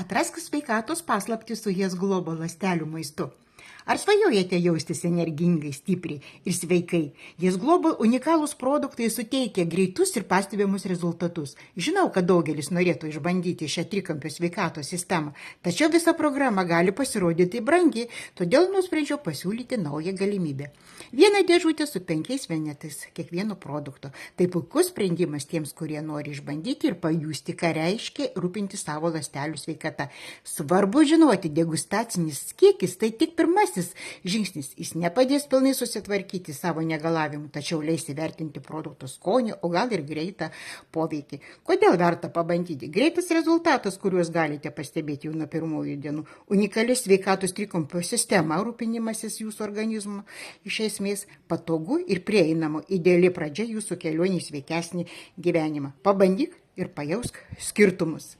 Atrask sveikatos paslaptį su Yes Global ląstelių maistu. Ar svajojate jaustis energingai, stipriai ir sveikai? Yes Global unikalūs produktai suteikia greitus ir pastebimus rezultatus. Žinau, kad daugelis norėtų išbandyti šią trikampio sveikatos sistemą, tačiau visa programa gali pasirodyti brangiai, todėl nusprendžiau pasiūlyti naują galimybę. Viena dėžutė su 5 vienetais kiekvieno produkto. Tai puikus sprendimas tiems, kurie nori išbandyti ir pajusti, ką reiškia rūpinti savo ląstelių sveikata. Svarbu žinoti, degustacinis kiekis tai tik pirmasis žingsnis. Jis nepadės pilnai susitvarkyti savo negalavimų, tačiau leis įvertinti produkto skonį, o gal ir greitą poveikį. Kodėl verta pabandyti? Greitas rezultatas, kuriuos galite pastebėti jau nuo pirmųjų dienų. Unikali sveikatos trikampio sistema, rūpinimasis jūsų organizmu, iš esmės patogu ir prieinama, ideali pradžia jūsų kelionė į sveikesnį gyvenimą. Pabandyk ir pajausk skirtumus.